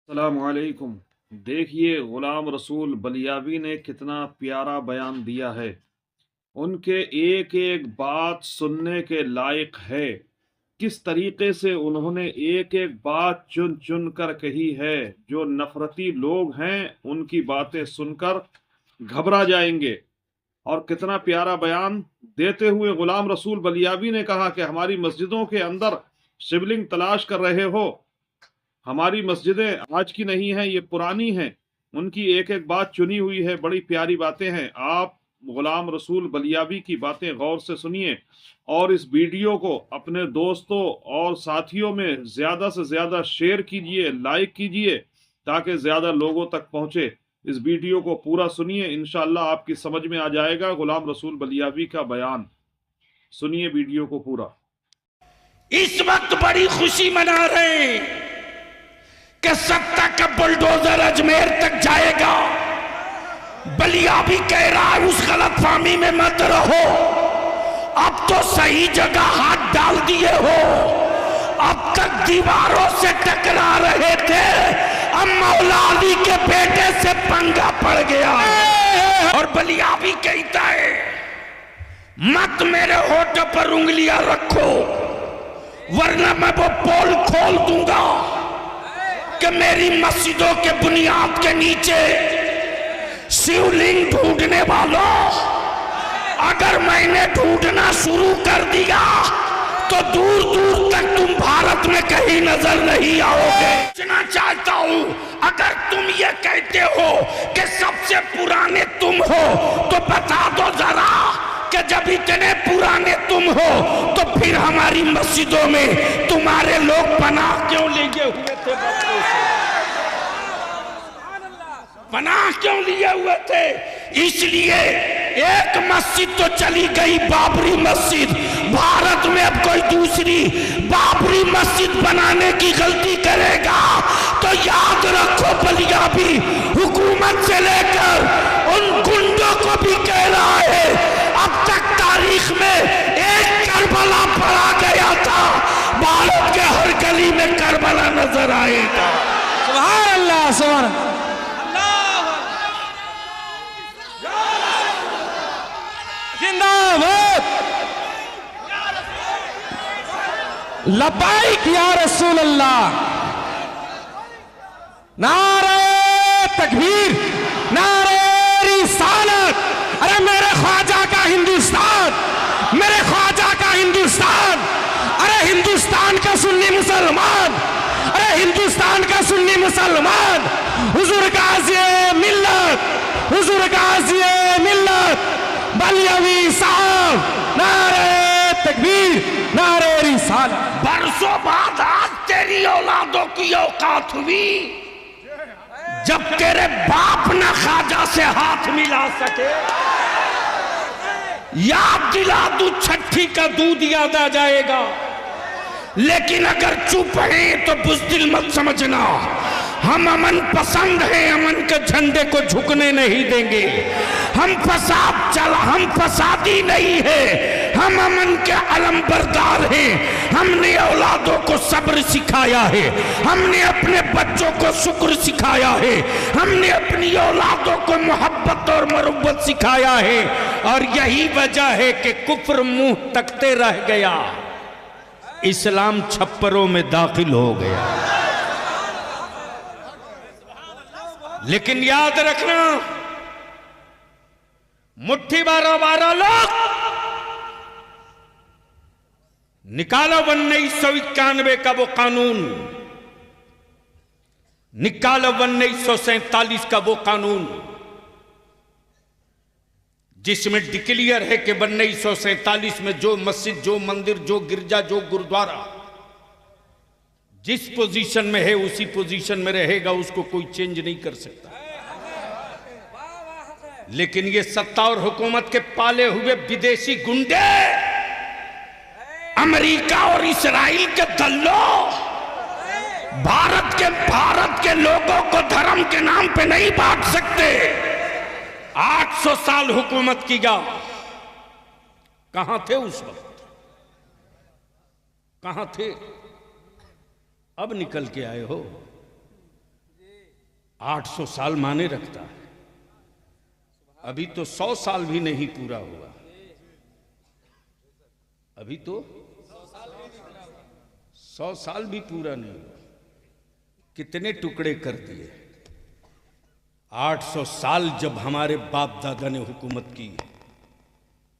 अस्सलामुअलैकुम। देखिए ग़ुलाम रसूल बलियावी ने कितना प्यारा बयान दिया है। उनके एक एक बात सुनने के लायक है। किस तरीके से उन्होंने एक एक बात चुन चुन कर कही है। जो नफरती लोग हैं उनकी बातें सुनकर घबरा जाएंगे। और कितना प्यारा बयान देते हुए ग़ुलाम रसूल बलियावी ने कहा कि हमारी मस्जिदों के अंदर शिवलिंग तलाश कर रहे हो। हमारी मस्जिदें आज की नहीं हैं, ये पुरानी हैं। उनकी एक एक बात चुनी हुई है, बड़ी प्यारी बातें हैं। आप गुलाम रसूल बलियावी की बातें गौर से सुनिए और इस वीडियो को अपने दोस्तों और साथियों में ज़्यादा से ज़्यादा शेयर कीजिए, लाइक कीजिए ताकि ज़्यादा लोगों तक पहुँचे। इस वीडियो को पूरा सुनिए, इंशाअल्लाह आपकी समझ में आ जाएगा गुलाम रसूल बलियावी का बयान। सुनिए वीडियो को पूरा। इस वक्त बड़ी खुशी मना रहे हैं कि सत्ता का बुलडोजर अजमेर तक जाएगा। बलिया भी कह रहा है उस गलतफहमी में मत रहो, अब तो सही जगह हाथ डाल दिए हो। अब तक दीवारों से टकरा रहे थे, अब मौला अली के बेटे से पंगा पड़ गया। और बलिया भी कहता है मत मेरे होठ पर उंगलियां रखो वरना मैं वो पोल खोल दूंगा कि मेरी मस्जिदों के बुनियाद के नीचे शिवलिंग ढूंढने वालों, अगर मैंने ढूंढना शुरू कर दिया तो दूर दूर तक तुम भारत में कहीं नजर नहीं आओगे। पूछना चाहता हूं, अगर तुम ये कहते हो कि सबसे पुराने तुम हो तो बता दो जरा कि जब इतने पुराने तुम हो तो फिर हमारी मस्जिदों में तुम्हारे लोग पनाह क्यों लिए हुए थे? बच्चों से पनाह क्यों लिए हुए थे? इसलिए एक मस्जिद तो चली गई, बाबरी मस्जिद। भारत में अब कोई दूसरी बाबरी मस्जिद बनाने की गलती करेगा तो याद रखो बलिया भी हुकूमत से लेकर उन गुंडों को भी कह रहा है अब तक तारीख में एक करबला पड़ा गया था, भारत के हर गली में करबला नजर आएगा। सुभान अल्लाह, सुभान अल्लाह। जिंदाबाद, लब्बाइक या रसूल अल्लाह। नारे तकबीर, नारे रिसालत। अरे मेरे ख्वाजा का हिंदुस्तान, मेरे ख्वाजा का हिंदुस्तान। अरे हिंदुस्तान का सुन्नी मुसलमान, अरे हिंदुस्तान का सुन्नी मुसलमान। हुजूर गाज़ी मिल्लत, हुजूर गाज़ी मिल्लत बलियावी साहब, नारे तकबीर, नारे रिसालत। बरसों बाद आज तेरी औलादों की औकात हुई जब तेरे बाप न ख्वाजा से हाथ मिला सके। याद दिला दूं, छठी का दूध याद आ जाएगा। लेकिन अगर चुप है तो बुज़दिल मत समझना, हम अमन पसंद हैं, अमन के झंडे को झुकने नहीं देंगे। हम फसादी नहीं है, हम अमन के अलमबरदार हैं। हमने औलादों को सब्र सिखाया है, हमने अपने बच्चों को शुक्र सिखाया है, हमने अपनी औलादों को मोहब्बत और मरुब्बत सिखाया है। और यही वजह है कि कुफ्र मुंह तकते रह गया, इस्लाम छप्परों में दाखिल हो गया। लेकिन याद रखना, मुट्ठी 12 लोग निकालो 1991 का वो कानून, निकालो 1947 का वो कानून जिसमें डिक्लेयर है कि 1947 में जो मस्जिद, जो मंदिर, जो गिरजा, जो गुरुद्वारा जिस पोजीशन में है उसी पोजीशन में रहेगा, उसको कोई चेंज नहीं कर सकता। लेकिन ये सत्ता और हुकूमत के पाले हुए विदेशी गुंडे, अमेरिका और इस्राइल के दल्लों, भारत के लोगों को धर्म के नाम पे नहीं बांट सकते। 800 साल हुकूमत किया, कहां थे उस वक्त? कहां थे? अब निकल के आए हो। 800 साल माने रखता है। अभी तो 100 साल भी नहीं पूरा हुआ, अभी तो 100 साल भी पूरा नहीं हुआ। कितने टुकड़े कर दिए। 800 साल जब हमारे बाप दादा ने हुकूमत की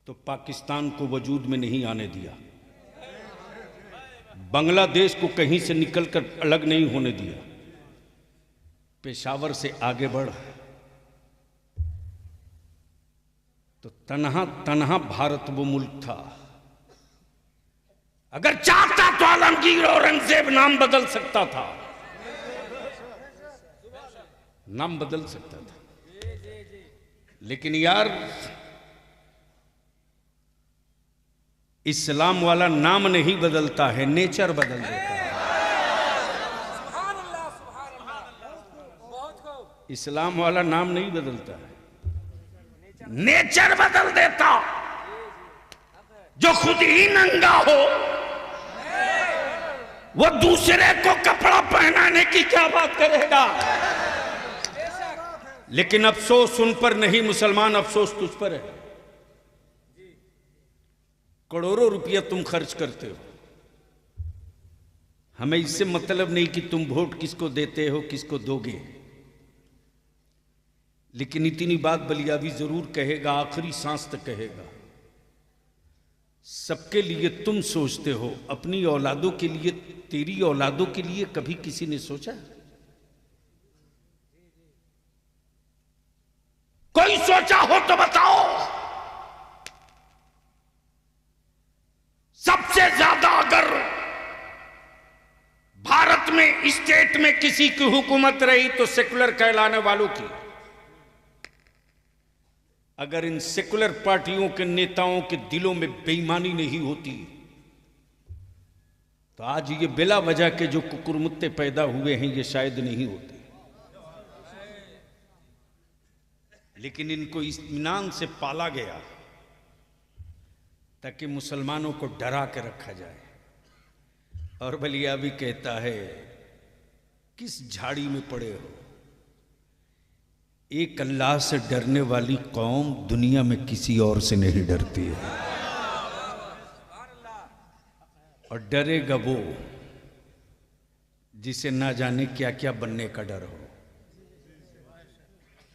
तो पाकिस्तान को वजूद में नहीं आने दिया, बांग्लादेश को कहीं से निकलकर अलग नहीं होने दिया। पेशावर से आगे बढ़ तो तन्हा तन्हा भारत वो मुल्क था। अगर चाहता तो आलमगीर औरंगजेब नाम बदल सकता था, नाम बदल सकता था, लेकिन यार इस्लाम वाला नाम नहीं बदलता है, नेचर बदल देता है। इस्लाम वाला नाम नहीं बदलता है, नेचर बदल देता। जो खुद ही नंगा हो वो दूसरे को कपड़ा पहनाने की क्या बात करेगा। लेकिन अफसोस उन पर नहीं मुसलमान, अफसोस तुझ पर है। करोड़ों रुपया तुम खर्च करते हो, हमें इससे मतलब नहीं कि तुम वोट किसको देते हो किसको दोगे। लेकिन इतनी बात बलियावी जरूर कहेगा, आखिरी सांस तक कहेगा। सबके लिए तुम सोचते हो, अपनी औलादों के लिए, तेरी औलादों के लिए कभी किसी ने सोचा? कोई सोचा हो तो बताओ। सबसे ज्यादा अगर भारत में स्टेट में किसी की हुकूमत रही तो सेकुलर कहलाने वालों की। अगर इन सेकुलर पार्टियों के नेताओं के दिलों में बेईमानी नहीं होती तो आज ये बिला वजह के जो कुकुरमुत्ते पैदा हुए हैं ये शायद नहीं होते। लेकिन इनको इत्मीनान से पाला गया ताकि मुसलमानों को डरा के रखा जाए। और बलिया भी कहता है, किस झाड़ी में पड़े हो। एक अल्लाह से डरने वाली कौम दुनिया में किसी और से नहीं डरती है। और डरेगा वो जिसे ना जाने क्या क्या बनने का डर हो।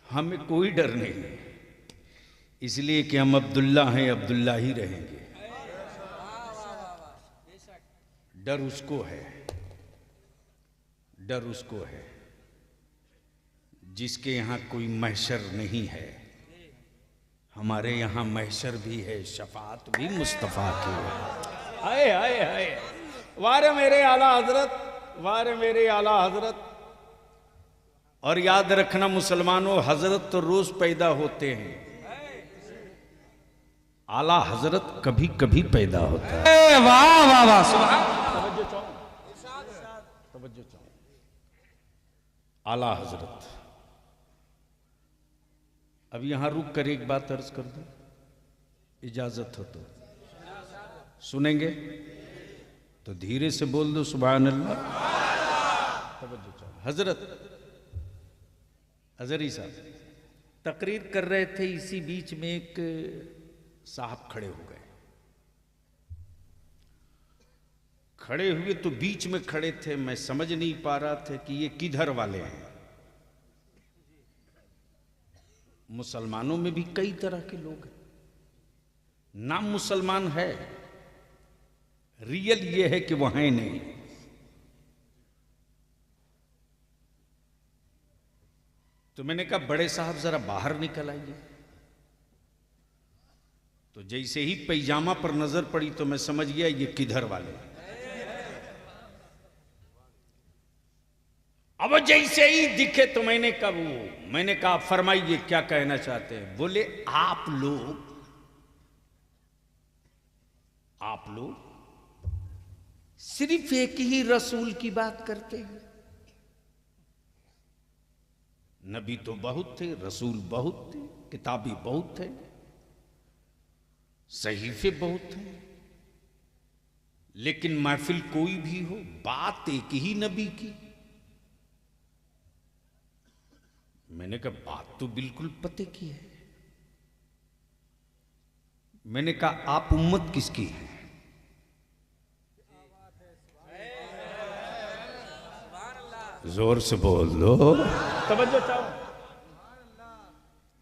हमें कोई डर नहीं, इसलिए कि हम अब्दुल्ला हैं, अब्दुल्ला ही रहेंगे। डर उसको है, डर उसको है जिसके यहाँ कोई महशर नहीं है। हमारे यहाँ महशर भी है, शफाअत भी मुस्तफ़ा की है। आए आए आए, वारे मेरे आला हजरत, वारे मेरे आला हजरत। और याद रखना मुसलमानों, हजरत तो रोज पैदा होते हैं, आला हजरत कभी कभी पैदा होता है। वाह वाह वाह, सुभान। तवज्जो चाहो, आला हजरत। अब यहां रुक कर एक बात अर्ज कर दूं, इजाजत हो तो सुनेंगे? तो धीरे से बोल दो सुभान अल्लाह। तवज्जो चाहो। हजरत हजरी साहब तकरीर कर रहे थे, इसी बीच में एक साहब खड़े हो गए। खड़े हुए तो बीच में खड़े थे, मैं समझ नहीं पा रहा था कि ये किधर वाले हैं। मुसलमानों में भी कई तरह के लोग हैं, नाम मुसलमान है, रियल ये है कि वह है नहीं। तो मैंने कहा बड़े साहब जरा बाहर निकल आइए। तो जैसे ही पैजामा पर नजर पड़ी तो मैं समझ गया ये किधर वाले। अब जैसे ही दिखे तो मैंने कहा फरमाइए क्या कहना चाहते हैं। बोले आप लोग सिर्फ एक ही रसूल की बात करते हैं। नबी तो बहुत थे, रसूल बहुत थे, किताबी बहुत थे, सहीफे बहुत थे, लेकिन महफिल कोई भी हो, बात एक ही नबी की। मैंने कहा बात तो बिल्कुल पते की है। मैंने कहा आप उम्मत किसकी है? जोर से बोल लो, तवज्जो चाहो।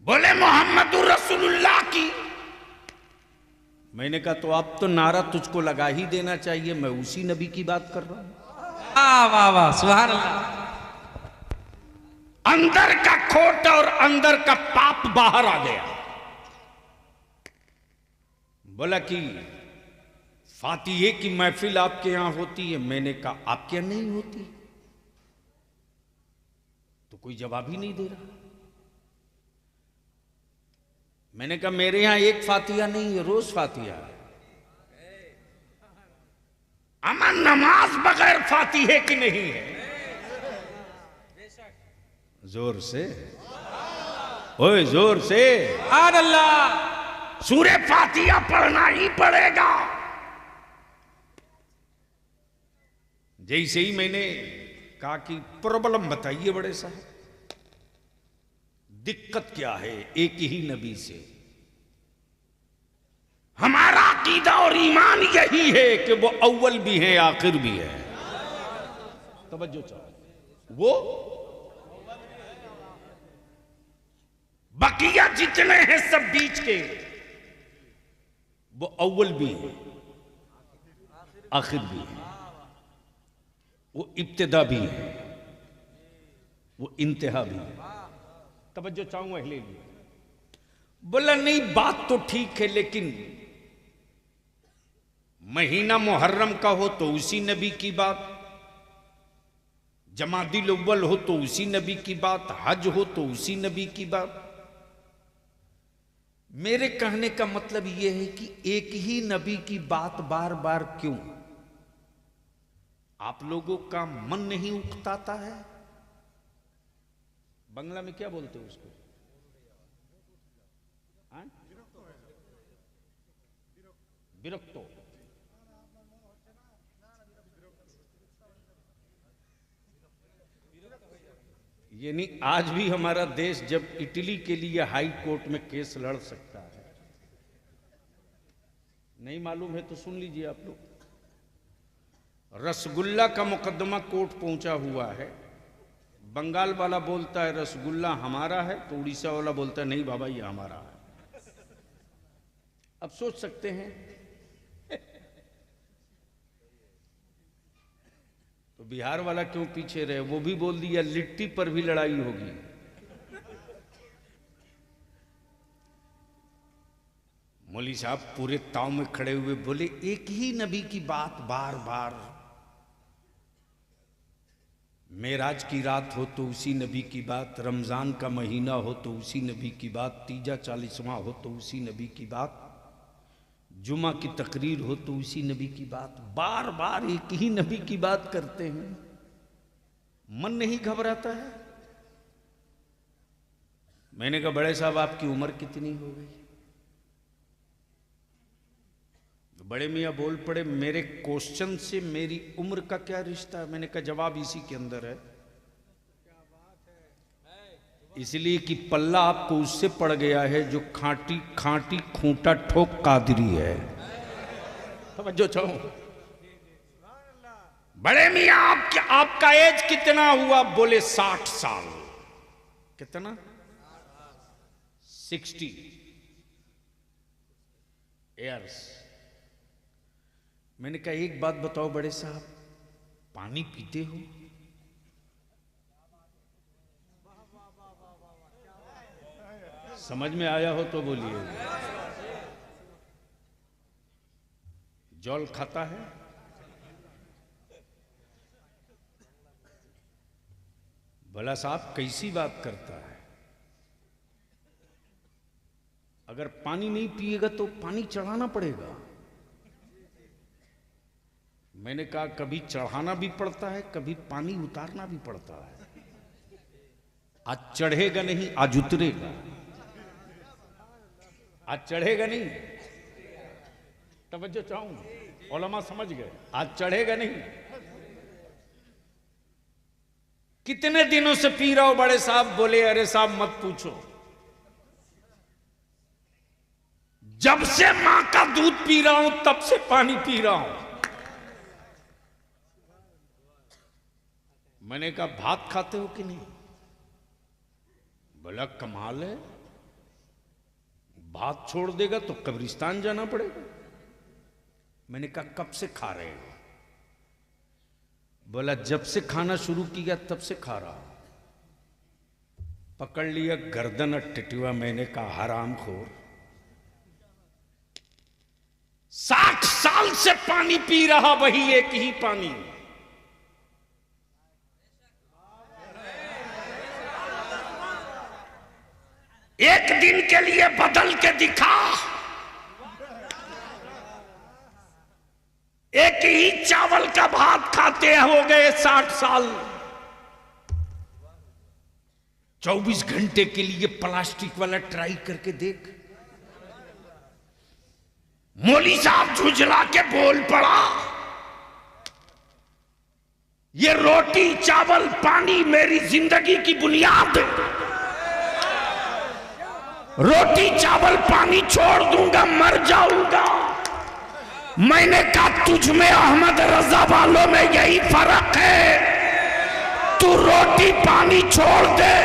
बोले मोहम्मदुर रसूलुल्लाह की। मैंने कहा तो अब तो नारा तुझको लगा ही देना चाहिए, मैं उसी नबी की बात कर रहा हूं। वाह वाह वाह, सुभान अल्लाह। अंदर का खोट और अंदर का पाप बाहर आ गया। बोला कि फातिहे की महफिल आपके यहां होती है। मैंने कहा आपके यहां नहीं होती। तो कोई जवाब ही नहीं दे रहा। मैंने कहा मेरे यहां एक फातिहा नहीं है, रोज फातिहा है। अमन नमाज बगैर फातिहे की नहीं है। जोर से, ओए जोर से, सुभान अल्लाह। सूरे फातिहा पढ़ना ही पड़ेगा। जैसे ही मैंने कहा कि प्रॉब्लम बताइए बड़े साहब, दिक्कत क्या है एक ही नबी से? हमारा अकीदा और ईमान यही है कि वो अव्वल भी है आखिर भी है। तवज्जो चाहो। वो बकिया जितने हैं सब बीच के, वो अव्वल भी है आखिर भी है, वो इब्तिदा भी है, वो इंतहा भी है। तवज्जो चाहूंगा ले लिए। बोला नहीं बात तो ठीक है, लेकिन महीना मुहर्रम का हो तो उसी नबी की बात, जमादिल अव्वल हो तो उसी नबी की बात, हज हो तो उसी नबी की बात। मेरे कहने का मतलब यह है कि एक ही नबी की बात बार बार क्यों? आप लोगों का मन नहीं उकताता है? बंगला में क्या बोलते हो उसको? विरक्तो। यानी आज भी हमारा देश जब इटली के लिए हाई कोर्ट में केस लड़ सकता है, नहीं मालूम है तो सुन लीजिए आप लोग। रसगुल्ला का मुकदमा कोर्ट पहुंचा हुआ है। बंगाल वाला बोलता है रसगुल्ला हमारा है, तो उड़ीसा वाला बोलता है नहीं बाबा ये हमारा है। अब सोच सकते हैं तो बिहार वाला क्यों पीछे रहे? वो भी बोल दिया लिट्टी पर भी लड़ाई होगी। मौली साहब पूरे ताव में खड़े हुए बोले एक ही नबी की बात बार बार। मेराज की रात हो तो उसी नबी की बात, रमजान का महीना हो तो उसी नबी की बात, तीजा 40वां हो तो उसी नबी की बात, जुमा की तकरीर हो तो उसी नबी की बात। बार बार एक ही नबी की बात करते हैं, मन नहीं घबराता है? मैंने कहा बड़े साहब आपकी उम्र कितनी हो गई? तो बड़े मियाँ बोल पड़े मेरे क्वेश्चन से मेरी उम्र का क्या रिश्ता है? मैंने कहा जवाब इसी के अंदर है, इसलिए कि पल्ला आपको उससे पड़ गया है जो खांटी खांटी खूंटा ठोक कादरी है। समझो चाहो। बड़े मियाँ आपका एज कितना हुआ? बोले 60 साल। कितना? 60 ईयर्स। मैंने कहा एक बात बताओ बड़े साहब, पानी पीते हो? समझ में आया हो तो बोलिए। जल खाता है? भला साहब कैसी बात करता है? अगर पानी नहीं पिएगा तो पानी चढ़ाना पड़ेगा। मैंने कहा कभी चढ़ाना भी पड़ता है, कभी पानी उतारना भी पड़ता है। आज चढ़ेगा नहीं, आज उतरेगा। आज चढ़ेगा नहीं, तवज्जो चाहूं, उलमा समझ गए, आज चढ़ेगा नहीं। कितने दिनों से पी रहा हो बड़े साहब? बोले अरे साहब मत पूछो, जब से मां का दूध पी रहा हूं तब से पानी पी रहा हूं। मैंने कहा भात खाते हो कि नहीं? बोला कमाल है, भात छोड़ देगा तो कब्रिस्तान जाना पड़ेगा। मैंने कहा कब से खा रहे हो? बोला जब से खाना शुरू किया तब से खा रहा। पकड़ लिया गर्दन और टिटुआ। मैंने कहा हरामखोर, 60 साल से पानी पी रहा, वही एक ही पानी। एक दिन के लिए बदल के दिखा। एक ही चावल का भात खाते हो गए 60 साल। 24 घंटे के लिए प्लास्टिक वाला ट्राई करके देख। मौली साहब झुंझला के बोल पड़ा, ये रोटी चावल पानी मेरी जिंदगी की बुनियाद है। रोटी चावल पानी छोड़ दूंगा, मर जाऊंगा। मैंने कहा तुझ में अहमद रजा वालों में यही फर्क है, तू रोटी पानी छोड़ दे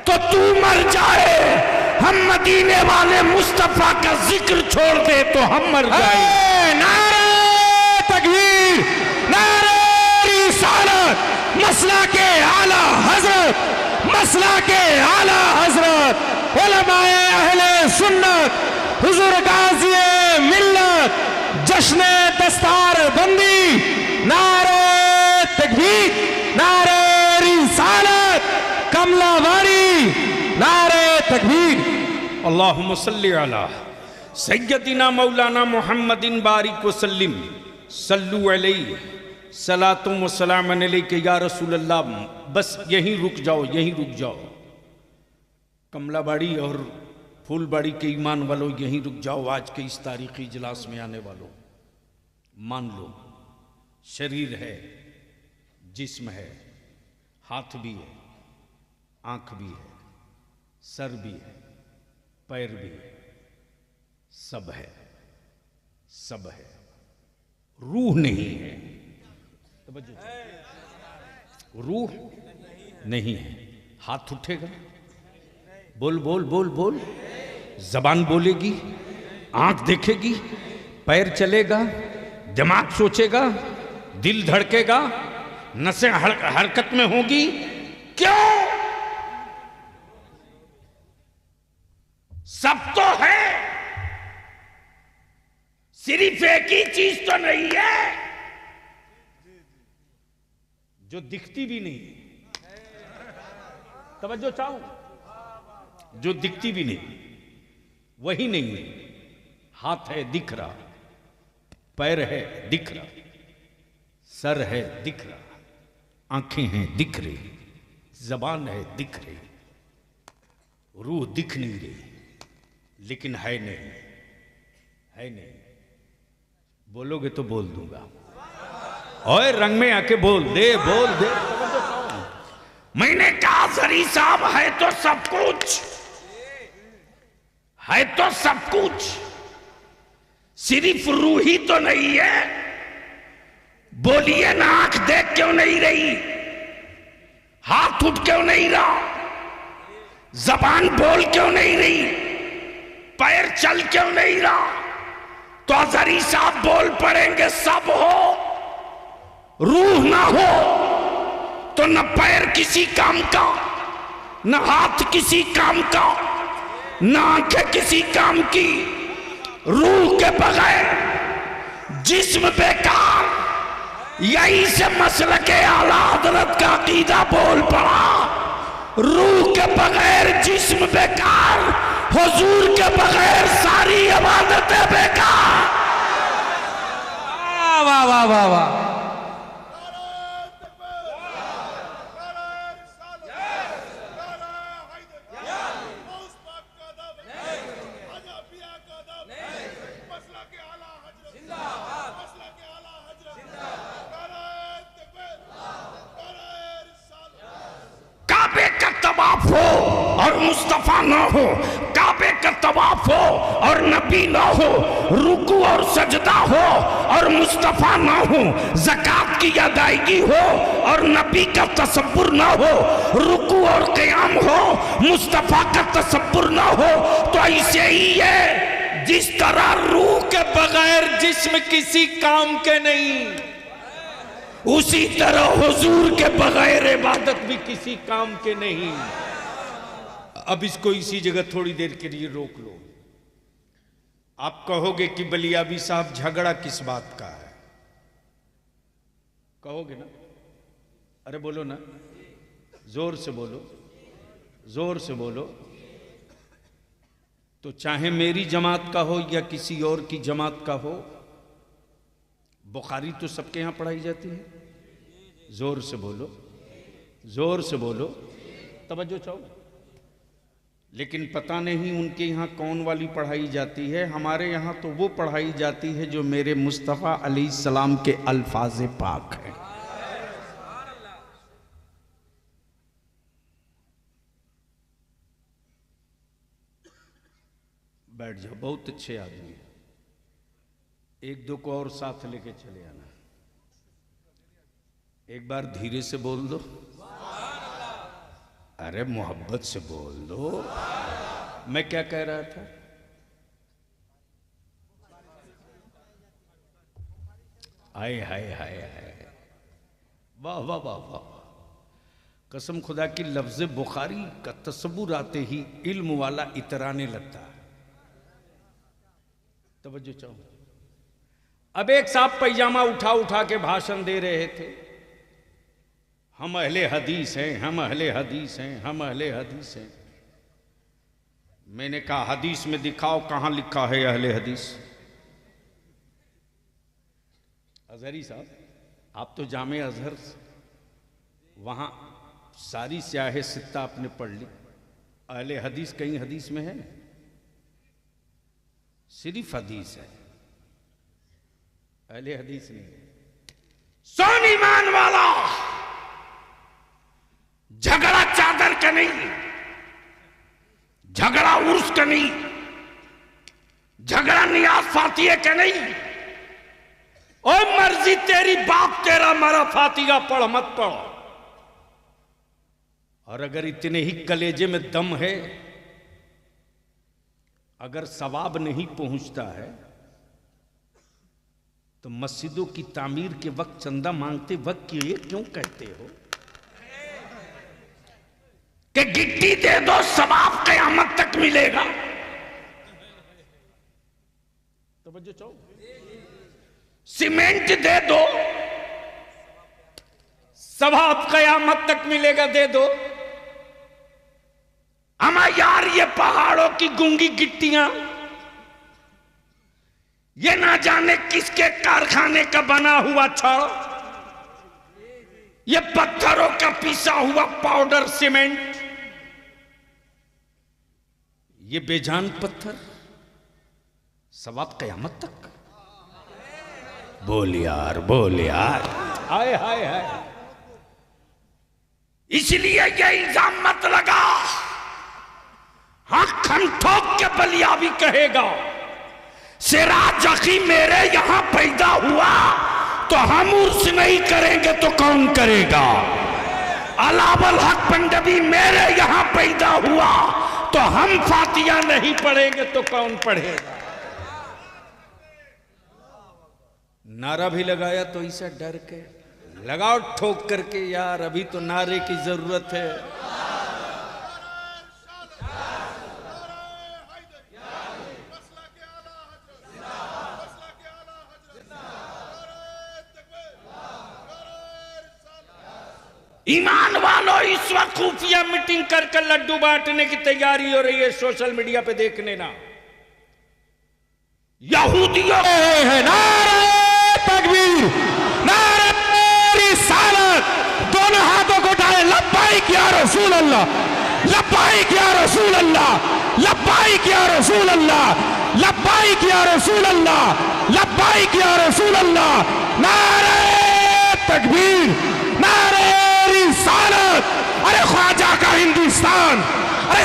तो तू मर जाए, हम मदीने वाले मुस्तफा का जिक्र छोड़ दे तो हम मर जाए। नारे तकबीर, नारे रिसालत, मसला के आला हजरत, मसला के आला हजरत, उलमाए अहले सुन्नत, हुजूर गाज़ी मिल्लत, जश्न दस्तार बंदी, नारे तकबीर, नारे रिसालत, कमलावारी, नारे तकबीर। अल्लाहुम्मा सल्ली अला सय्यदिना मौलाना मुहम्मदिन बारिक वसल्लिम, सल्लु अलैहि सलातुम व सलामुन अलैका या रसूल अल्लाह। बस यहीं रुक जाओ, यहीं रुक जाओ। कमलाबाड़ी और फूलबाड़ी के ईमान वालों यहीं रुक जाओ। आज के इस तारीखी इजलास में आने वालों, मान लो शरीर है, जिस्म है, हाथ भी है, आंख भी है, सर भी है, पैर भी है, सब है, सब है। रूह नहीं है, रूह नहीं है। हाथ उठेगा, बोल बोल बोल बोल, जबान बोलेगी, आंख देखेगी, पैर चलेगा, दिमाग सोचेगा, दिल धड़केगा, नसें हरकत में होगी। क्यों? सब तो है, सिर्फ एक ही चीज तो नहीं है जो दिखती भी नहीं। तवज्जो चाहूं, जो दिखती भी नहीं वही नहीं है। हाथ है दिख रहा, पैर है दिख रहा, सर है दिख रहा, आंखें हैं दिख रही, जबान है दिख रही, रूह दिख नहीं रही, लेकिन है नहीं, है नहीं। बोलोगे तो बोल दूंगा। ओए रंग में आके बोल दे, बोल दे। मैंने कहा जरी साहब है तो सब कुछ, है तो सब कुछ, सिर्फ रूह ही तो नहीं है। बोलिए ना, आंख देख क्यों नहीं रही, हाथ उठ क्यों नहीं रहा, जबान बोल क्यों नहीं रही, पैर चल क्यों नहीं रहा? तो अजहरी साहब बोल पड़ेंगे सब हो, रूह ना हो तो न पैर किसी काम का, न हाथ किसी काम का, न आंखें किसी काम की। रूह के बगैर जिस्म बेकार। यही से मसल के आला हजरत का अकीदा बोल पड़ा। रूह के बगैर जिस्म बेकार, हुजूर के बगैर सारी इबादतें बेकार। वाह वाह वाह वाह। और मुस्तफ़ा ना हो, काबे का तवाफ हो और नबी ना हो, रुकू और सजदा हो और मुस्तफ़ा ना हो, ज़कात की अदायगी हो और नबी का तसव्वुर ना हो, रुकू और क़याम हो, मुस्तफ़ा का तसव्वुर ना हो, तो ऐसे ही है जिस तरह रूह के बगैर जिस्म किसी काम के नहीं, उसी तरह हुजूर के बगैर इबादत भी किसी काम के नहीं। अब इसको इसी जगह थोड़ी देर के लिए रोक लो। आप कहोगे कि बलियाबी साहब झगड़ा किस बात का है, कहोगे ना? अरे बोलो ना, जोर से बोलो, जोर से बोलो। तो चाहे मेरी जमात का हो या किसी और की जमात का हो, बुखारी तो सबके यहां पढ़ाई जाती है। जोर से बोलो, जोर से बोलो, तवज्जो चाहो। लेकिन पता नहीं उनके यहाँ कौन वाली पढ़ाई जाती है, हमारे यहाँ तो वो पढ़ाई जाती है जो मेरे मुस्तफ़ा अलैहिस्सलाम के अल्फाज पाक हैं। बैठ जाओ, बहुत अच्छे आदमी हैं, एक दो को और साथ लेके चले आना। एक बार धीरे से बोल दो, अरे मोहब्बत से बोल दो। मैं क्या कह रहा था? हाय हाय हाय हाय, वाह वाह वाह वाह। कसम खुदा की लफ्ज़ बुखारी का तसव्वुर आते ही इल्म वाला इतराने लगता है। तवज्जो चाहो। अब एक साहब पैजामा उठा उठा के भाषण दे रहे थे, हम अहले हदीस हैं, हम अहले हदीस हैं, हम अहले हदीस हैं। मैंने कहा हदीस में दिखाओ कहां लिखा है अहले हदीस। अजहरी साहब, आप तो जामे अजहर, वहां सारी स्याहे सित्ता आपने पढ़ ली, अहले हदीस कहीं हदीस में है? सिर्फ हदीस है, अहले हदीस नहीं। सोन ईमान वाला, झगड़ा चादर का नहीं, झगड़ा उर्स का नहीं, झगड़ा नियाज फातिया का नहीं। ओ मर्जी तेरी, बाप तेरा, मरा फातिहा पढ़ मत पढ़। और अगर इतने ही कलेजे में दम है, अगर सवाब नहीं पहुंचता है तो मस्जिदों की तामीर के वक्त चंदा मांगते वक्त ये क्यों कहते हो कि गिट्टी दे दो सवाब क़यामत तक मिलेगा? तवज्जो चाहो। सीमेंट दे दो, सवाब क़यामत तक मिलेगा, दे दो। हमारा यार ये पहाड़ों की गूंगी गिट्टियां, ये ना जाने किसके कारखाने का बना हुआ छड़, ये पत्थरों का पिसा हुआ पाउडर सीमेंट, ये बेजान पत्थर, सवाब क़यामत तक। बोल यार, बोल यार, हाय हाय हाय। इसलिए ये इल्जाम मत लगा, हाँ खम ठोक के बलियाबी कहेगा सिराज अखी मेरे यहां पैदा हुआ तो हम उर्स नहीं करेंगे तो कौन करेगा? अलावल हक पंडवी मेरे यहां पैदा हुआ तो हम फातिया नहीं पढ़ेंगे तो कौन पढ़ेगा? नारा भी लगाया तो ऐसा डर के लगाओ, ठोक करके यार, अभी तो नारे की जरूरत है। ईमान वालों, इस वक्त खुफिया मीटिंग कर कर लड्डू बांटने की तैयारी हो रही है, सोशल मीडिया पे देख लेना। यहूदियों है नारे तकबीर, नारे रिसालत, दोनों हाथों को उठाए, लब्बाइक या रसूल अल्लाह, लब्बाइक या रसूल अल्लाह, लब्बाइक या रसूल अल्लाह, लब्बाइक या रसूल अल्लाह, लब्बाइक या रसूल अल्लाह। नारे तकबीर, नारे रिसालत। अरे ख्वाजा का हिंदुस्तान, अरे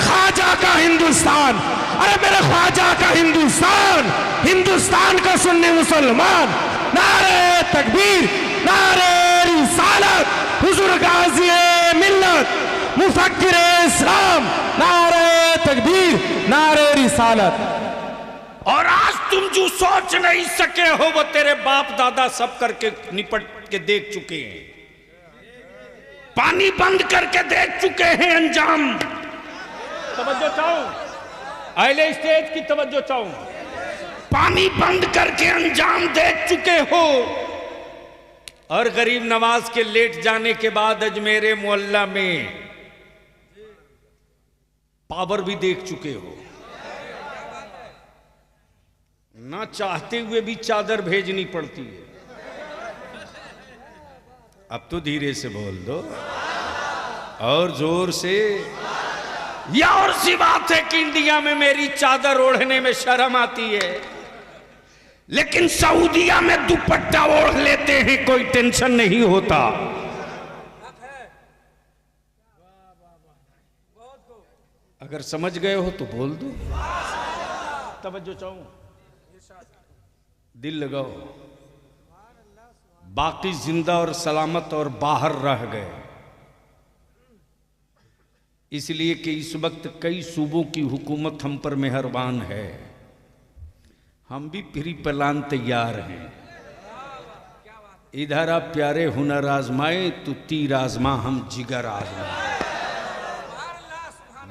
ख्वाजा का हिंदुस्तान, हिंदुस्तान का सुन्नी मुसलमान। नारे तकबीर, नारे रिसालत, हुजूर गाज़ी मिल्लत, मुफक्किर इस्लाम, नारे तकबीर, नारे रिसालत। और आज तुम जो सोच नहीं सके हो वो तेरे बाप दादा सब करके निपट के देख चुके हैं, पानी बंद करके देख चुके हैं अंजाम। तवज्जो चाहूं, अहले स्टेज की तवज्जो चाहूं, पानी बंद करके अंजाम देख चुके हो। और गरीब नवाज के लेट जाने के बाद अजमेरे मोहल्ला में पावर भी देख चुके हो। ना चाहते हुए भी चादर भेजनी पड़ती है। अब तो धीरे से बोल दो और जोर से। या और सी बात है कि इंडिया में मेरी चादर ओढ़ने में शर्म आती है, लेकिन सऊदिया में दुपट्टा ओढ़ लेते हैं, कोई टेंशन नहीं होता। अगर समझ गए हो तो बोल दो। तवज्जो चाहूं, दिल लगाओ। बाकी जिंदा और सलामत और बाहर रह गए, इसलिए कि इस वक्त कई सूबों की हुकूमत हम पर मेहरबान है। हम भी प्री प्लान तैयार हैं। इधर आप प्यारे हुनर आजमाए तो तीर आजमा, हम जिगर आजमाए।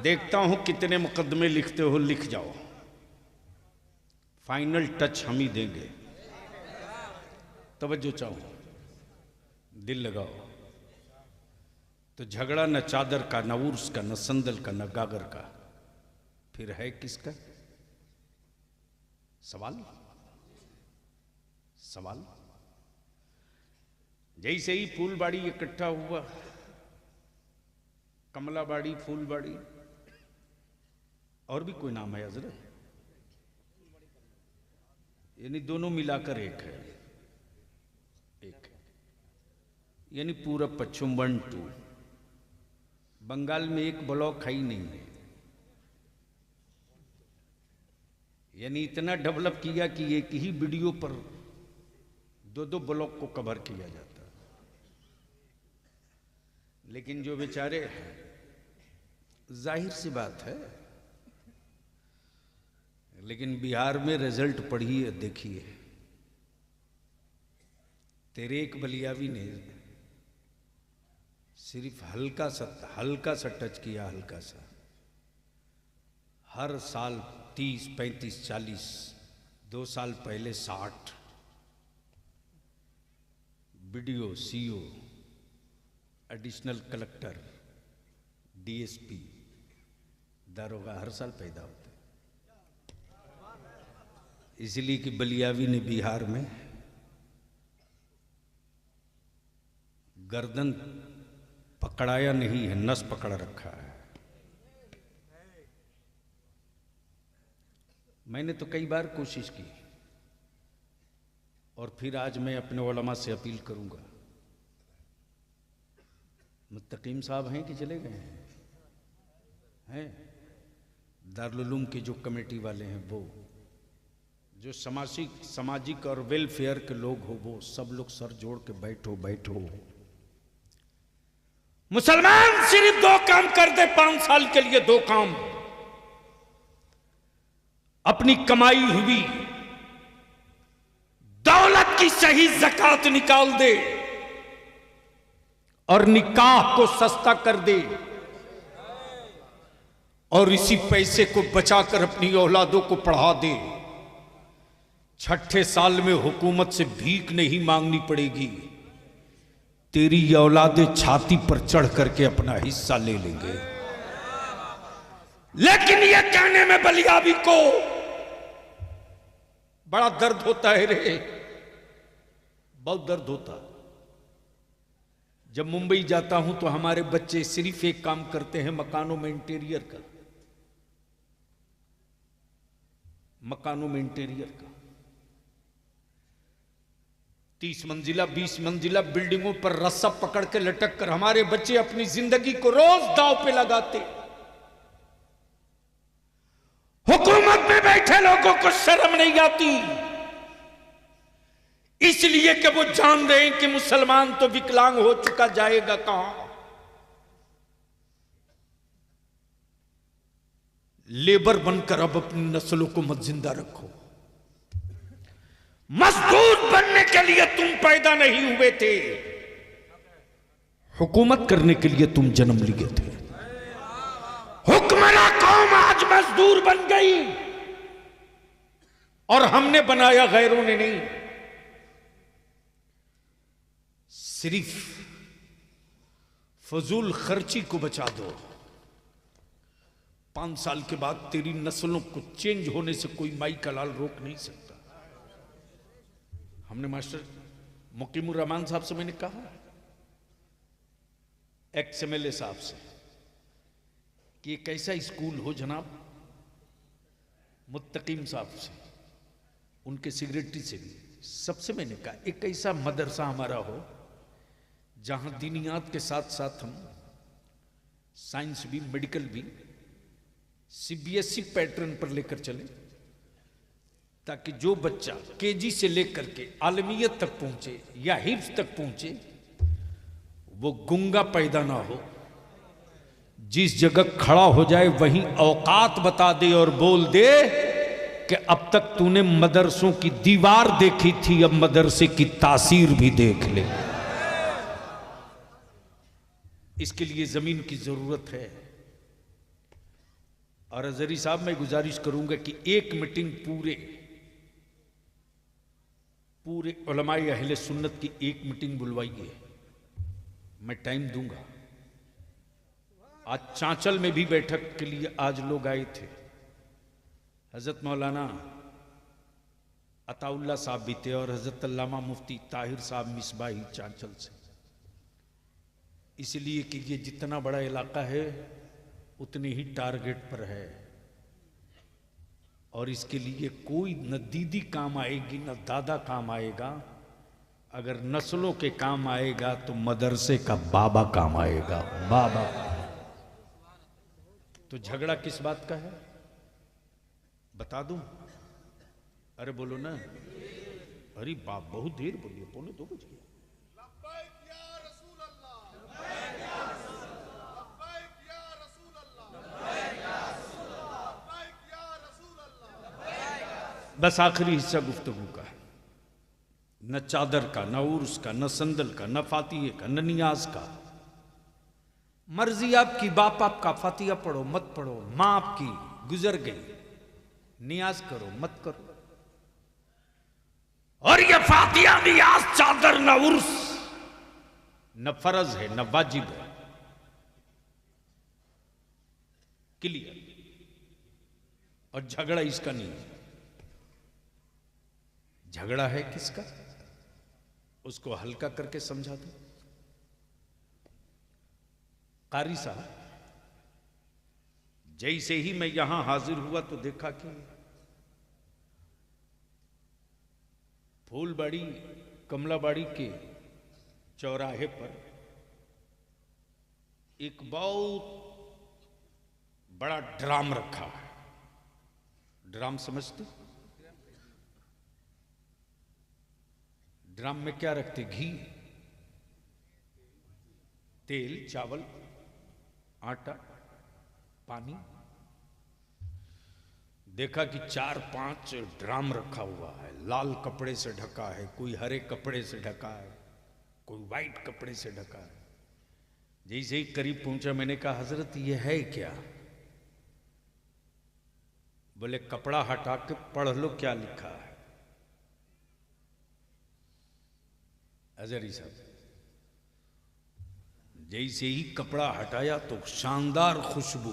देखता हूं कितने मुकदमे लिखते हो, लिख जाओ। फाइनल टच हम ही देंगे। तवज्जो चाहो, दिल लगाओ। तो झगड़ा न चादर का, न उर्स का, न संदल का, न गागर का, फिर है किसका? सवाल सवाल। जैसे ही फूलबाड़ी इकट्ठा हुआ, कमलाबाड़ी, फूलबाड़ी, और भी कोई नाम है हजरत? यानी दोनों मिलाकर एक है, एक है। यानी पूरब पश्चिम 1 2। बंगाल में एक ब्लॉक है ही नहीं है। यानी इतना डेवलप किया कि एक ही वीडियो पर 2-2 ब्लॉक को कवर किया जाता। लेकिन जो बेचारे, जाहिर सी बात है, लेकिन बिहार में रिजल्ट पढ़िए, देखिए। तेरे एक बलियावी ने सिर्फ हल्का सा टच किया, हल्का सा। हर साल 30, 35, 40, 2 साल पहले 60 BDO, CO, additional collector, DSP, दारोगा हर साल पैदा होते। इसलिए कि बलियावी ने बिहार में गर्दन पकड़ाया नहीं है, नस पकड़ रखा है। मैंने तो कई बार कोशिश की, और फिर आज मैं अपने उलमा से अपील करूंगा। मुत्तकीम साहब हैं कि चले गए हैं? दारुल उलूम के जो कमेटी वाले हैं, वो जो सामाजिक और वेलफेयर के लोग हो, वो सब लोग सर जोड़ के बैठो। मुसलमान सिर्फ 2 काम कर दे 5 साल के लिए, 2 काम। अपनी कमाई हुई दौलत की सही ज़कात निकाल दे और निकाह को सस्ता कर दे, और इसी पैसे को बचाकर अपनी औलादों को पढ़ा दे। 6ठे साल में हुकूमत से भीख नहीं मांगनी पड़ेगी। तेरी औलादे छाती पर चढ़ करके अपना हिस्सा ले लेंगे। लेकिन यह कहने में बलियावी को बड़ा दर्द होता है रे, बहुत दर्द होता। जब मुंबई जाता हूं तो हमारे बच्चे सिर्फ एक काम करते हैं, मकानों में इंटीरियर का, मकानों में इंटीरियर का। 30 मंजिला 20 मंजिला बिल्डिंगों पर रस्सा पकड़ के लटक कर हमारे बच्चे अपनी जिंदगी को रोज दांव पे लगाते। हुकूमत में बैठे लोगों को शर्म नहीं आती, इसलिए कि वो जान रहे हैं कि मुसलमान तो विकलांग हो चुका, जाएगा कहां। लेबर बनकर अब अपनी नस्लों को मत जिंदा रखो। मजदूर बनने के लिए तुम पैदा नहीं हुए थे, हुकूमत करने के लिए तुम जन्म लिए थे। हुक्मरान कौम आज मजदूर बन गई और हमने बनाया, गैरों ने नहीं। सिर्फ फजूल खर्ची को बचा दो, 5 साल के बाद तेरी नस्लों को चेंज होने से कोई माई का लाल रोक नहीं सकता। हमने मास्टर मुकीमुर रहमान साहब से मैंने कहा, एक्स MLA साहब से, कि एक ऐसा स्कूल हो जनाब, मुत्तकीम साहब से, उनके सेक्रेटरी से भी, सबसे मैंने कहा एक ऐसा मदरसा हमारा हो जहां दीनियात के साथ साथ हम साइंस भी, मेडिकल भी CBSE पैटर्न पर लेकर चले, ताकि जो बच्चा KG से लेकर के आलमियत तक पहुंचे या हिफ्ज तक पहुंचे, वो गुंगा पैदा ना हो। जिस जगह खड़ा हो जाए वहीं औकात बता दे और बोल दे कि अब तक तूने मदरसों की दीवार देखी थी, अब मदरसे की तासीर भी देख ले। इसके लिए जमीन की जरूरत है। और अजहरी साहब, मैं गुजारिश करूंगा कि एक मीटिंग पूरे उलमाए अहले सुन्नत की एक मीटिंग बुलवाइए, मैं टाइम दूंगा। आज चांचल में भी बैठक के लिए आज लोग आए थे, हजरत मौलाना अताउल्ला साहब भी थे और हजरत अल्लामा मुफ्ती ताहिर साहब मिसबाही चांचल से। इसलिए कि ये जितना बड़ा इलाका है उतने ही टारगेट पर है, और इसके लिए कोई न दीदी काम आएगी न दादा काम आएगा। अगर नस्लों के काम आएगा तो मदरसे का बाबा काम आएगा, बाबा। तो झगड़ा किस बात का है बता दूं? अरे बोलो ना, अरे बाप बहुत देर बोलिए, 1:45 बज गया। बस आखिरी हिस्सा गुफ्तगू का है, न चादर का, न उर्स का, न संदल का, न फातिये का, न नियाज का। मर्जी आपकी, बाप आपका, फातिया पढ़ो मत पढ़ो, मां आपकी गुजर गई, नियाज करो मत करो। और ये फातिया, नियाज, चादर, न उर्स, न फर्ज है न वाजिब है, क्लियर। और झगड़ा इसका नहीं है। झगड़ा है किसका, उसको हल्का करके समझा दो। कारी साहब, जैसे ही मैं यहां हाजिर हुआ तो देखा कि फूलबाड़ी कमलाबाड़ी के चौराहे पर एक बहुत बड़ा ड्राम रखा है। ड्राम समझते? ड्राम में क्या रखते? घी, तेल, चावल, आटा, पानी। देखा कि 4-5 ड्राम रखा हुआ है, लाल कपड़े से ढका है, कोई हरे कपड़े से ढका है, कोई वाइट कपड़े से ढका है। जैसे ही करीब पहुंचा मैंने कहा, हजरत ये है क्या? बोले कपड़ा हटा के पढ़ लो क्या लिखा है। अजहरी साहब, जैसे ही कपड़ा हटाया तो शानदार खुशबू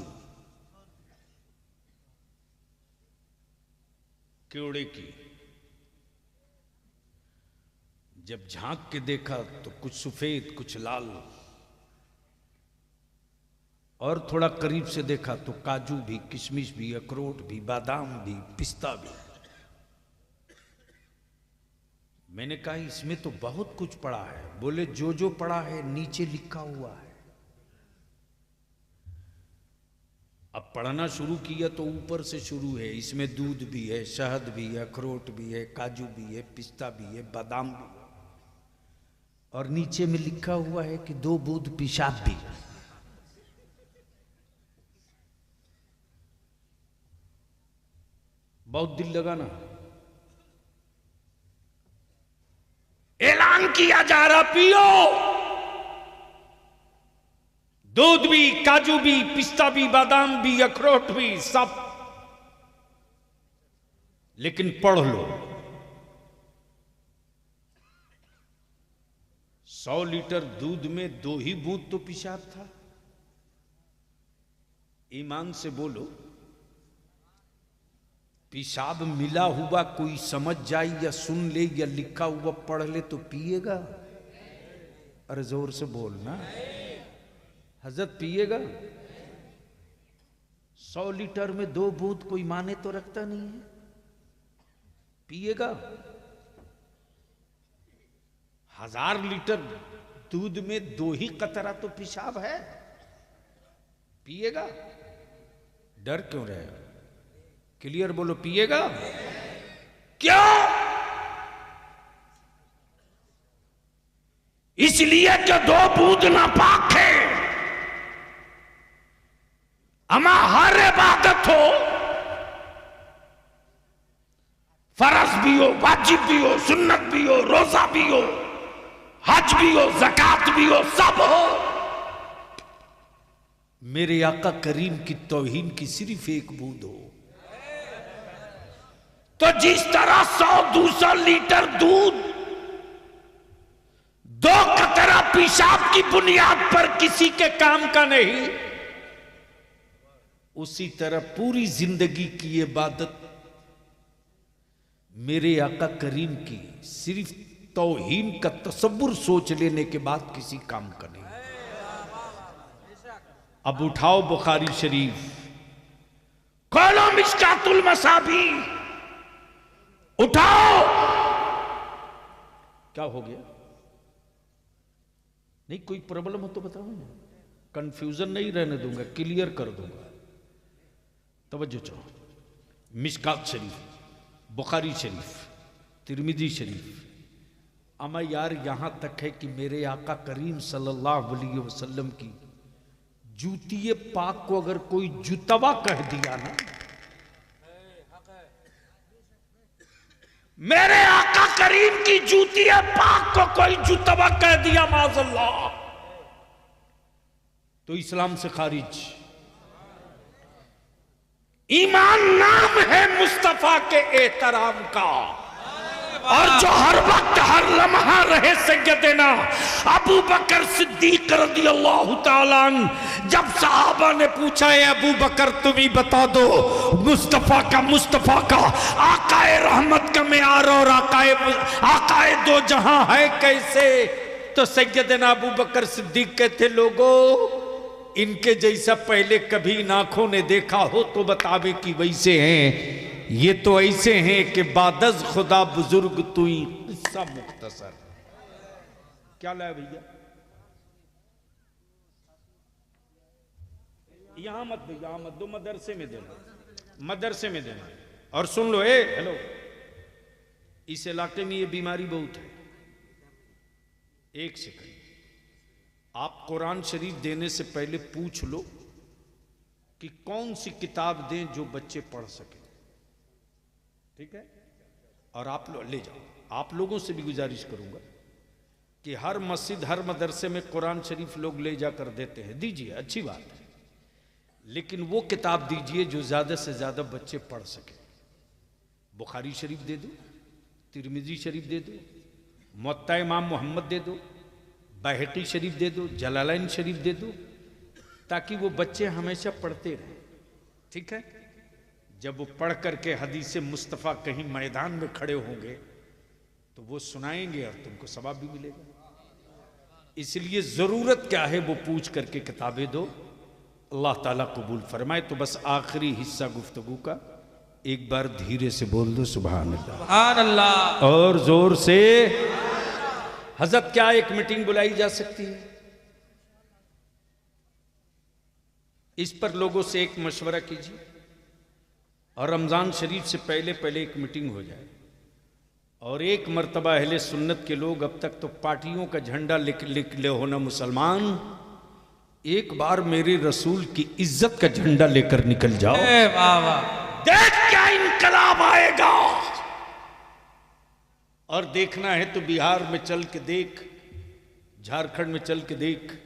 केवड़े की। जब झांक के देखा तो कुछ सफेद कुछ लाल, और थोड़ा करीब से देखा तो काजू भी, किशमिश भी, अखरोट भी, बादाम भी, पिस्ता भी। मैंने कहा इसमें तो बहुत कुछ पड़ा है। बोले जो जो पड़ा है नीचे लिखा हुआ है। अब पढ़ना शुरू किया तो ऊपर से शुरू है। इसमें दूध भी है, शहद भी है, अखरोट भी है, काजू भी है, पिस्ता भी है, बादाम भी है, और नीचे में लिखा हुआ है कि 2 बूंद पेशाब भी। बहुत दिल लगाना। ऐलान किया जा रहा, पियो, दूध भी, काजू भी, पिस्ता भी, बादाम भी, अखरोट भी, सब, लेकिन पढ़ लो। 100 लीटर दूध में 2 ही बूंद तो पेशाब था। ईमान से बोलो, पेशाब मिला हुआ कोई समझ जाए या सुन ले या लिखा हुआ पढ़ ले तो पिएगा? अरे जोर से बोलना, हजरत पिएगा? 100 लीटर में 2 बूंद कोई माने तो रखता नहीं है, पिएगा? 1000 लीटर दूध में 2 ही कतरा तो पेशाब है, पिएगा? डर क्यों रहे हो? क्लियर बोलो, पिएगा? क्यों? इसलिए कि 2 बूंद नापाक है। अमा हर इबादत हो, फर्ज भी हो, वाजिब भी हो, सुन्नत भी हो, रोजा भी हो, हज भी हो, ज़कात भी हो, सब हो, मेरे आका करीम की तौहीन की सिर्फ 1 बूंद हो। तो जिस तरह 100-200 लीटर दूध 2 कतरा पेशाब की बुनियाद पर किसी के काम का नहीं, उसी तरह पूरी जिंदगी की इबादत मेरे आका करीम की सिर्फ तौहीन का तसव्वुर सोच लेने के बाद किसी काम का नहीं। अब उठाओ बुखारी शरीफ, खोलो मिशकातुल मसाबी, उठाओ। क्या हो गया? नहीं, कोई प्रॉब्लम हो तो बताओ ना, कंफ्यूजन नहीं रहने दूंगा, क्लियर कर दूंगा। तवज्जो चाहो, मिशकात शरीफ, बुखारी शरीफ, तिरमिजी शरीफ। अमा यार यहां तक है कि मेरे आका करीम सल्लल्लाहु अलैहि वसल्लम की जूतिए पाक को अगर कोई जुतवा कह दिया ना, मेरे आका करीम की जूतिए पाक को कोई जुतवा कह दिया माज़अल्लाह, तो इस्लाम से खारिज। ईमान नाम है मुस्तफा के एहतराम का, और जो हर वक्त हर लम्हा रहे सैयदना अबू बकर सिद्दीक रज़ियल्लाहु ताला अन्हु। जब सहाबा ने पूछा है अबू बकर तुम ही बता दो मुस्तफा का आकाए रहमत का मेयार और आकाए दो जहां है कैसे, तो सैयदना अबू बकर सिद्दीक कहते लोगों इनके जैसा पहले कभी नाखों ने देखा हो तो बतावे कि वैसे हैं, ये तो ऐसे हैं कि बादज खुदा बुजुर्ग तुई। किस्सा मुख्तसर। क्या लाया भैया? यहां मत दो, यहां मत दो, मदरसे में देना, मदरसे में देना। और सुन लो, हेलो, इस इलाके में ये बीमारी बहुत है। एक सेकंड, आप कुरान शरीफ देने से पहले पूछ लो कि कौन सी किताब दें जो बच्चे पढ़ सके, ठीक है? और आप लोग ले जाओ। आप लोगों से भी गुजारिश करूंगा कि हर मस्जिद हर मदरसे में कुरान शरीफ लोग ले जाकर देते हैं, दीजिए, अच्छी बात है, लेकिन वो किताब दीजिए जो ज़्यादा से ज़्यादा बच्चे पढ़ सके। बुखारी शरीफ दे दो, तिरमिजी शरीफ दे दो, मुअत्ता इमाम मोहम्मद दे दो, बैहक़ी शरीफ दे दो, जलालैन शरीफ दे दो, ताकि वो बच्चे हमेशा पढ़ते रहें, ठीक है? जब वो पढ़ करके हदीस मुस्तफ़ा कहीं मैदान में खड़े होंगे तो वो सुनाएंगे और तुमको सवाब भी मिलेगा। इसलिए ज़रूरत क्या है वो पूछ करके किताबें दो, अल्लाह ताला कबूल फरमाए। तो बस आखिरी हिस्सा गुफ्तगू का एक बार धीरे से बोल दो सुभान अल्लाह, सुभान अल्लाह, और जोर से। हजरत क्या एक मीटिंग बुलाई जा सकती है? इस पर लोगों से एक मशवरा कीजिए और रमज़ान शरीफ से पहले पहले एक मीटिंग हो जाए। और एक मर्तबा अहले सुन्नत के लोग, अब तक तो पार्टियों का झंडा लिख ले हो ना मुसलमान, एक बार मेरे रसूल की इज्जत का झंडा लेकर निकल जाओ। देख क्या इनकलाब आएगा। और देखना है तो बिहार में चल के देख, झारखंड में चल के देख।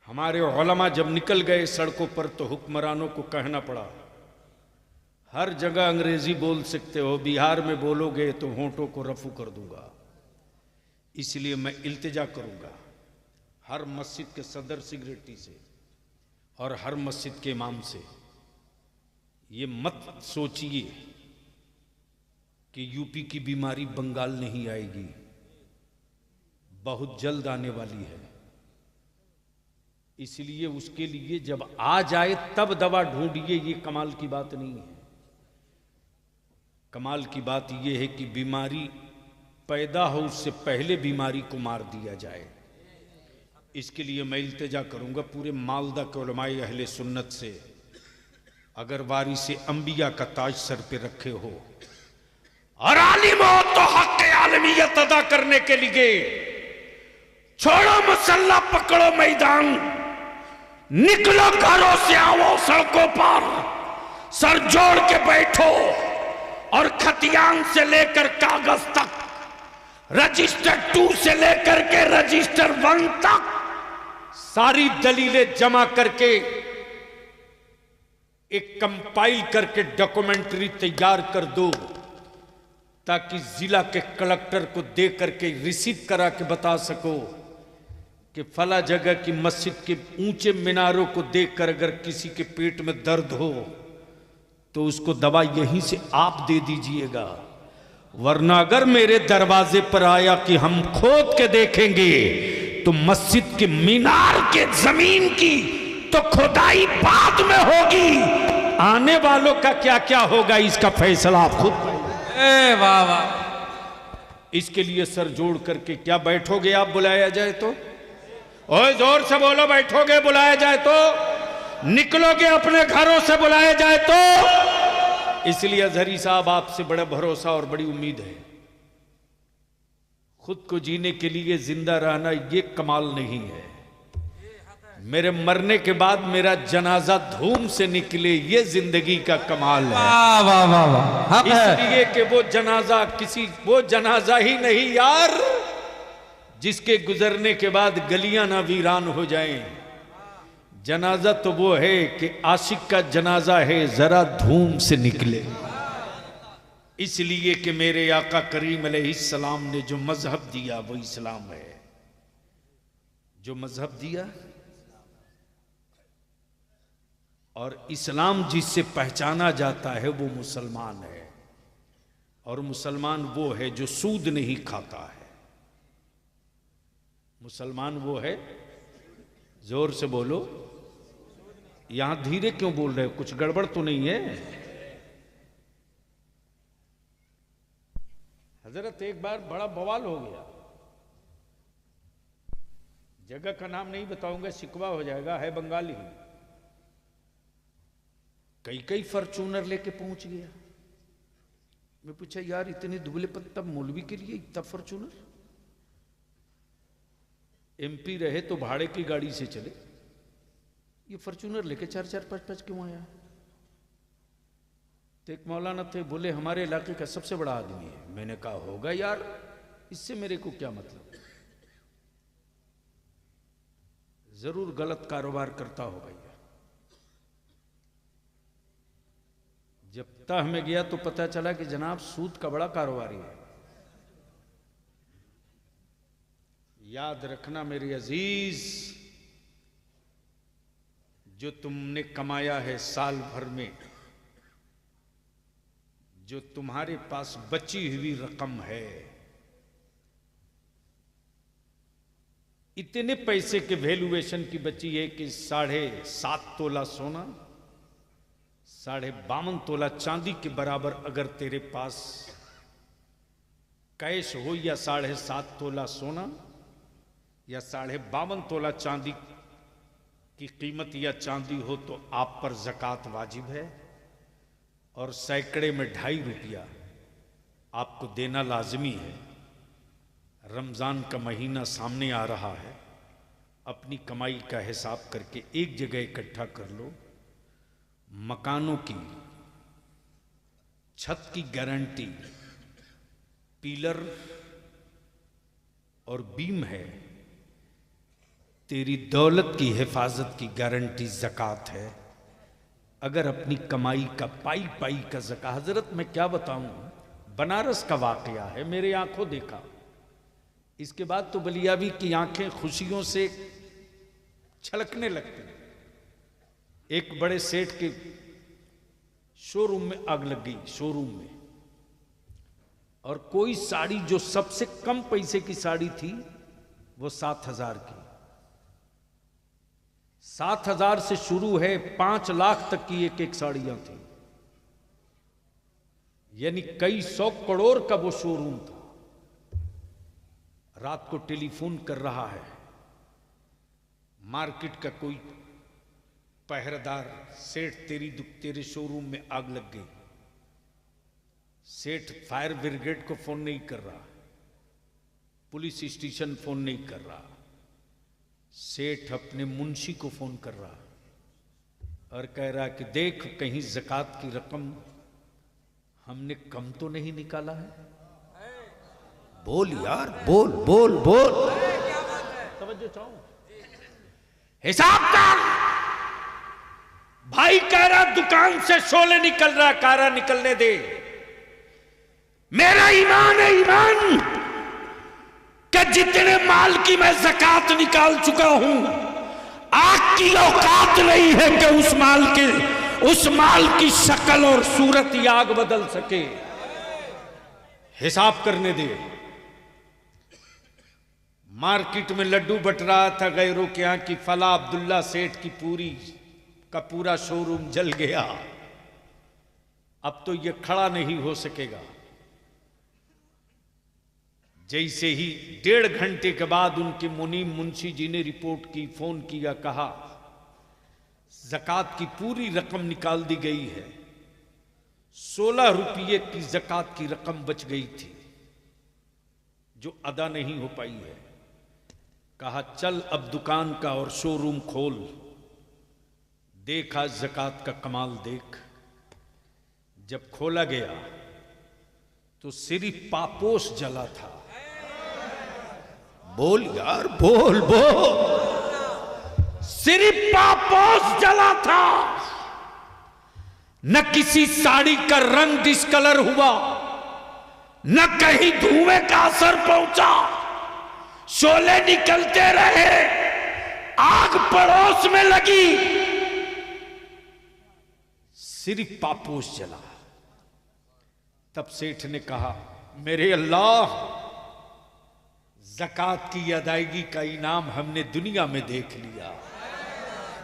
हमारे उलमा जब निकल गए सड़कों पर तो हुक्मरानों को कहना पड़ा, हर जगह अंग्रेजी बोल सकते हो, बिहार में बोलोगे तो होंठों को रफू कर दूंगा। इसलिए मैं इल्तिजा करूंगा हर मस्जिद के सदर सिगरेटी से और हर मस्जिद के इमाम से, ये मत सोचिए कि यूपी की बीमारी बंगाल नहीं आएगी, बहुत जल्द आने वाली है। इसलिए उसके लिए जब आ जाए तब दवा ढूंढिए, ये कमाल की बात नहीं है। कमाल की बात यह है कि बीमारी पैदा हो उससे पहले बीमारी को मार दिया जाए। इसके लिए मैं इल्तिजा करूंगा पूरे मालदा के उलमाए अहले सुन्नत से, अगर वारिसे अंबिया का ताज सर पे रखे हो और आलिम हो तो हक आलमियत अदा करने के लिए छोड़ो मसल्ला, पकड़ो मैदान, निकलो घरों से, आओ सड़कों पर, सर जोड़ के बैठो और खतियान से लेकर कागज तक, रजिस्टर 2 से लेकर के रजिस्टर 1 तक सारी दलीलें जमा करके एक कंपाइल करके डॉक्यूमेंट्री तैयार कर दो, ताकि जिला के कलेक्टर को दे करके रिसीव करा के बता सको कि फला जगह की मस्जिद के ऊंचे मीनारों को देखकर अगर किसी के पेट में दर्द हो तो उसको दवा यहीं से आप दे दीजिएगा। वरना अगर मेरे दरवाजे पर आया कि हम खोद के देखेंगे तो मस्जिद के मीनार के जमीन की तो खुदाई बाद में होगी, आने वालों का क्या क्या होगा इसका फैसला आप खुद। वाह वाह। इसके लिए सर जोड़ करके क्या बैठोगे आप बुलाया जाए तो? ओए जोर से बोलो, बैठोगे बुलाया जाए तो? निकलोगे अपने घरों से बुलाया जाए तो? इसलिए अजहरी साहब आपसे बड़ा भरोसा और बड़ी उम्मीद है। खुद को जीने के लिए जिंदा रहना ये कमाल नहीं है, मेरे मरने के बाद मेरा जनाजा धूम से निकले ये जिंदगी का कमाल है। वाह वाह वाह वाह। इसलिए कि वो जनाजा ही नहीं यार जिसके गुजरने के बाद गलियां ना वीरान हो जाएं। जनाजा तो वो है कि आशिक का जनाजा है, जरा धूम से निकले। इसलिए कि मेरे आका करीम अलैहिस्सलाम ने जो मजहब दिया वो इस्लाम है। जो मजहब दिया और इस्लाम जिससे पहचाना जाता है वो मुसलमान है। और मुसलमान वो है जो सूद नहीं खाता है। मुसलमान वो है, जोर से बोलो, यहां धीरे क्यों बोल रहे हो, कुछ गड़बड़ तो नहीं है? हजरत एक बार बड़ा बवाल हो गया, जगह का नाम नहीं बताऊंगा, शिकवा हो जाएगा, है बंगाली। कई फॉर्च्यूनर लेके पहुंच गया। मैं पूछा यार इतने दुबले पत्ता मौलवी के लिए इतना फॉर्च्यूनर? एमपी रहे तो भाड़े की गाड़ी से चले, ये फॉर्च्यूनर लेके 4-4, 5-5 क्यों आया? तो एक मौलाना थे, बोले हमारे इलाके का सबसे बड़ा आदमी है। मैंने कहा होगा यार, इससे मेरे को क्या मतलब, जरूर गलत कारोबार करता होगा। जब तह में गया तो पता चला कि जनाब सूद का बड़ा कारोबारी है। याद रखना मेरे अजीज, जो तुमने कमाया है साल भर में, जो तुम्हारे पास बची हुई रकम है, इतने पैसे के वैल्यूएशन की बची है कि 7.5 तोला सोना, 52.5 तोला चांदी के बराबर अगर तेरे पास कैश हो, या 7.5 तोला सोना या 52.5 तोला चांदी की कीमत या चांदी हो तो आप पर ज़कात वाजिब है, और सैकड़े में 2.5 रुपया आपको देना लाजमी है। रमज़ान का महीना सामने आ रहा है, अपनी कमाई का हिसाब करके एक जगह इकट्ठा कर लो। मकानों की छत की गारंटी, पिलर और बीम है, तेरी दौलत की हिफाजत की गारंटी ज़कात है। अगर अपनी कमाई का पाई पाई का ज़कात, हजरत मैं क्या बताऊं, बनारस का वाकया है, मेरे आंखों देखा। इसके बाद तो बलियाबी की आंखें खुशियों से छलकने लगती। एक बड़े सेठ के शोरूम में आग लग गई, शोरूम में, और कोई साड़ी जो सबसे कम पैसे की साड़ी थी वो 7,000 की। 7,000 से शुरू है, 5 लाख तक की एक एक साड़ियां थी, यानी कई 100 करोड़ का वो शोरूम था। रात को टेलीफोन कर रहा है, मार्केट का कोई पहरेदार, सेठ तेरे शोरूम में आग लग गई। सेठ फायर ब्रिगेड को फोन नहीं कर रहा, पुलिस स्टेशन फोन नहीं कर रहा, सेठ अपने मुंशी को फोन कर रहा और कह रहा कि देख कहीं ज़कात की रकम हमने कम तो नहीं निकाला है। बोल यार, बोल बोल बोल, तवज्जो चाहो, हिसाब कर। भाई कह रहा दुकान से शोले निकल रहा, कारा निकलने दे। मेरा ईमान है, ईमान, कि जितने माल की मैं ज़कात निकाल चुका हूं, आग की औकात नहीं है कि उस माल की शक्ल और सूरत ही आग बदल सके। हिसाब करने दे। मार्केट में लड्डू बट रहा था गैरों के यहां की, फला अब्दुल्ला सेठ की पूरा शोरूम जल गया। अब तो यह खड़ा नहीं हो सकेगा। जैसे ही 1.5 घंटे के बाद उनके मुनीम मुंशी जी ने रिपोर्ट की, फोन किया, कहा ज़कात की पूरी रकम निकाल दी गई है, 16 रुपये की ज़कात की रकम बच गई थी जो अदा नहीं हो पाई है। कहा चल अब दुकान का और शोरूम खोल। देखा ज़कात का कमाल देख। जब खोला गया तो सिर्फ पापोश जला था। बोल यार, बोल बोल, सिर्फ पापोश जला था। न किसी साड़ी का रंग डिस्कलर हुआ, न कहीं धुएं का असर पहुंचा। शोले निकलते रहे, आग पड़ोस में लगी, सिर्फ पापोश जला। तब सेठ ने कहा मेरे अल्लाह, ज़कात की अदायगी का इनाम हमने दुनिया में देख लिया।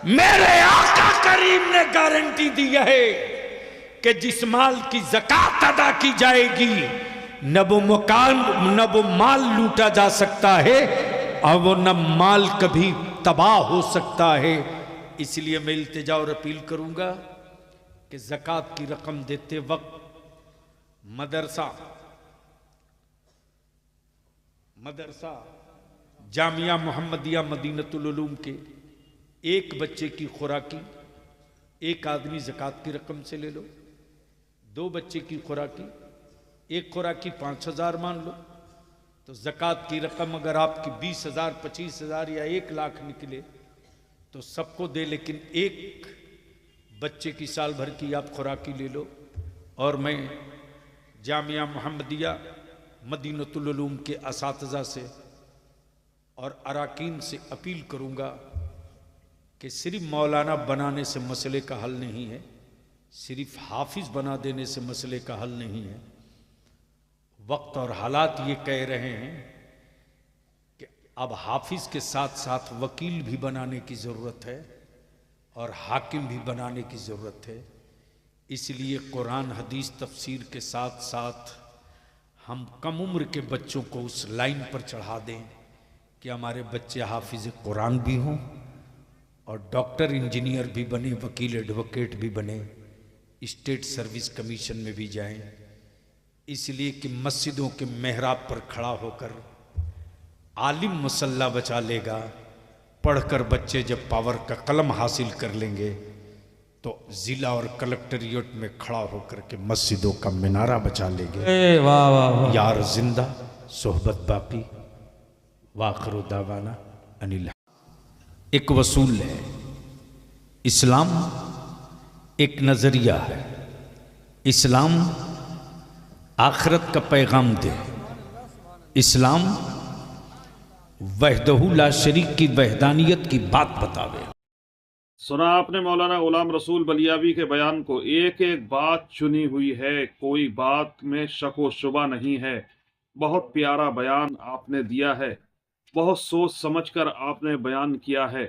मेरे आका करीम ने गारंटी दी है कि जिस माल की ज़कात अदा की जाएगी, न वो माल लूटा जा सकता है और वो न माल कभी तबाह हो सकता है। इसलिए मैं इल्तिजा और अपील करूंगा कि ज़कात की रकम देते वक्त मदरसा जामिया मोहम्मदिया मदीनतुल उलूम के एक बच्चे की खुराकी एक आदमी ज़कात की रकम से ले लो। 2 बच्चे की खुराकी, एक खुराकी 5,000 मान लो, तो ज़कात की रकम अगर आपकी 20,000, 25,000 या 1 लाख निकले तो सबको दे, लेकिन एक बच्चे की साल भर की आप खुराकी ले लो। और मैं जामिया मोहम्मदिया मदीनतुल उलूम के असातिज़ा से और अराकीन से अपील करूंगा कि सिर्फ मौलाना बनाने से मसले का हल नहीं है, सिर्फ हाफिज बना देने से मसले का हल नहीं है। वक्त और हालात ये कह रहे हैं कि अब हाफिज के साथ साथ वकील भी बनाने की ज़रूरत है और हाकिम भी बनाने की ज़रूरत है। इसलिए कुरान हदीस तफसीर के साथ साथ हम कम उम्र के बच्चों को उस लाइन पर चढ़ा दें कि हमारे बच्चे हाफिज कुरान भी हों और डॉक्टर इंजीनियर भी बने, वकील एडवोकेट भी बने, स्टेट सर्विस कमीशन में भी जाएं, इसलिए कि मस्जिदों के मेहराब पर खड़ा होकर आलिम मुसल्ला बचा लेगा। पढ़कर बच्चे जब पावर का कलम हासिल कर लेंगे तो जिला और कलेक्ट्रेट में खड़ा होकर के मस्जिदों का मीनारा बचा लेंगे। वाह वाह वाह। यार जिंदा सोहबत बाकी, वाखिर दावाना अनिल। एक वसूल है, इस्लाम एक नजरिया है। इस्लाम आखिरत का पैगाम दे। इस्लाम वहदहू ला शरीक की वहदानियत की बात बतावे। सुना आपने मौलाना गुलाम रसूल बलियावी के बयान को। एक एक बात चुनी हुई है, कोई बात में शक व शुबा नहीं है। बहुत प्यारा बयान आपने दिया है, बहुत सोच समझकर आपने बयान किया है।